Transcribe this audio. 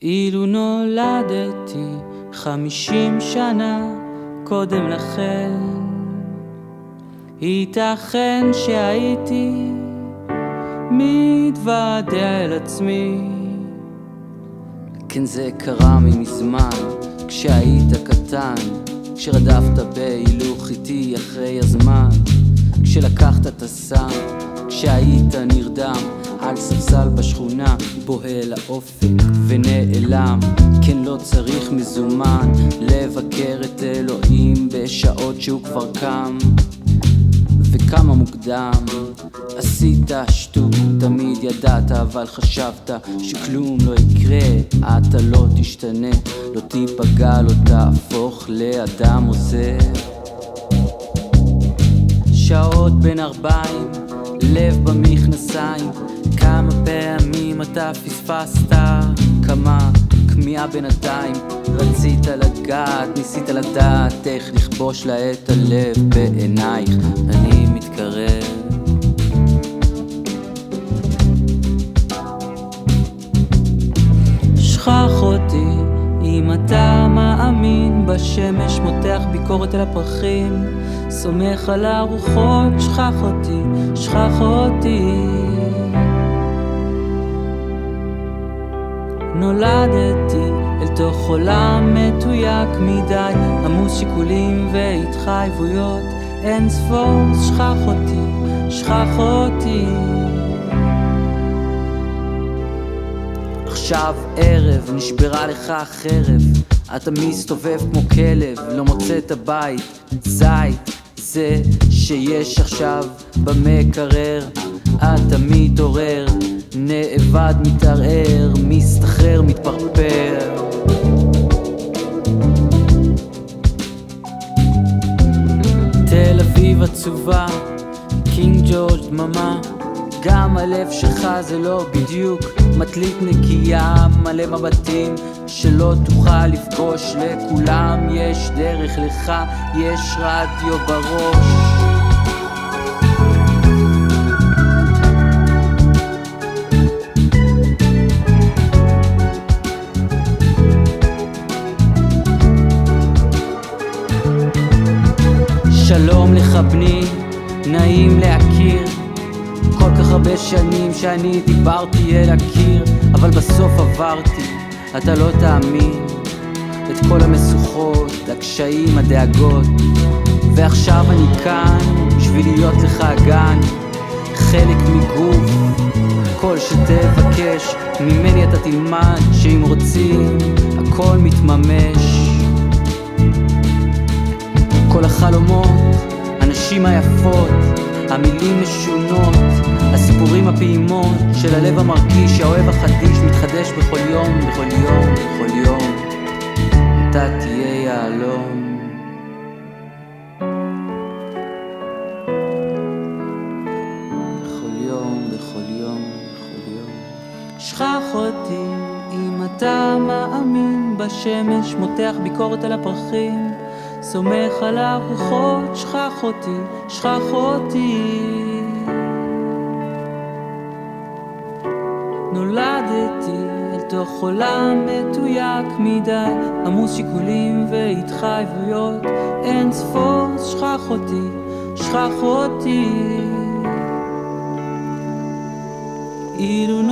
אילו נולדתי 50 שנה קודם לכן, ייתכן שהייתי מתוודע אל עצמי. כן, זה קרה מזמן, כשהיית קטן, כשרדפת בהילוך איתי אחרי הזמן, כשלקחת את הסם, כשהיית נרדם על ספסל בשכונה, בוהה לאופק ונעלם. כן, לא צריך מזומן לבקר את אלוהים בשעות שהוא כבר קם, וכמה מוקדם. עשית שטות, תמיד ידעת, אבל חשבת שכלום לא יקרה. אתה לא תשתנה, לא תיפגע, לא תהפוך לאדם עוזר. שעות בין 4, לב במכנסיים, כמה פעמים אתה פספסת, כמה כמיהה בינתיים. רצית לגעת, ניסית לדעת איך לכבוש לה את הלב בעינייך. אני מתקרב, שכח אותי אם אתה מאמין בשמש, מותח ביקורת על הפרחים, סומך על הרוחות. שכח אותי, שכח אותי. נולדתי אל תוך עולם מתויק מדי, עמוס שיקולים והתחייבויות אין ספור. שכח אותי, שכח אותי. עכשיו ערב, נשברה לך החרב, אתה מסתובב כמו כלב, לא מוצא את הבית. זית זה שיש עכשיו במקרר, אתה מתעורר, נאבד, מתערער, מסתחרר, מתפרפר. תל אביב עצובה, קינג ג'ורג' דממה, גם הלב שלך זה לא בדיוק מטלית נקייה, מלא מבטים שלא תוכל לפגוש. לכולם יש דרך, לך יש רדיו בראש. שלום לך בני, נעים להכיר. כל כך הרבה שנים שאני דיברתי אל הקיר, אבל בסוף עברתי, אתה לא תאמין, את כל המשוכות, הקשיים, הדאגות. ועכשיו אני כאן בשביל להיות לך הגן, חלק מגוף. כל שתבקש ממני אתה תלמד, שאם רוצים הכל מתממש. כל החלומות, הנשים היפות, המילים משונות, הסיפורים, הפעימות של הלב המרגיש, האוהב החדיש מתחדש בכל יום, בכל יום, בכל יום. אתה תהיה יעלום. בכל יום, בכל יום, בכל יום. שכח אותי אם אתה מאמין בשמש, מותח ביקורת על הפרחים, סומך על הרוחות. שכח אותי, שכח אותי. נולדתי אל תוך עולם מתויק מדי, עמוס שיקולים והתחייבויות אין ספור. שכח אותי, שכח אותי. אילו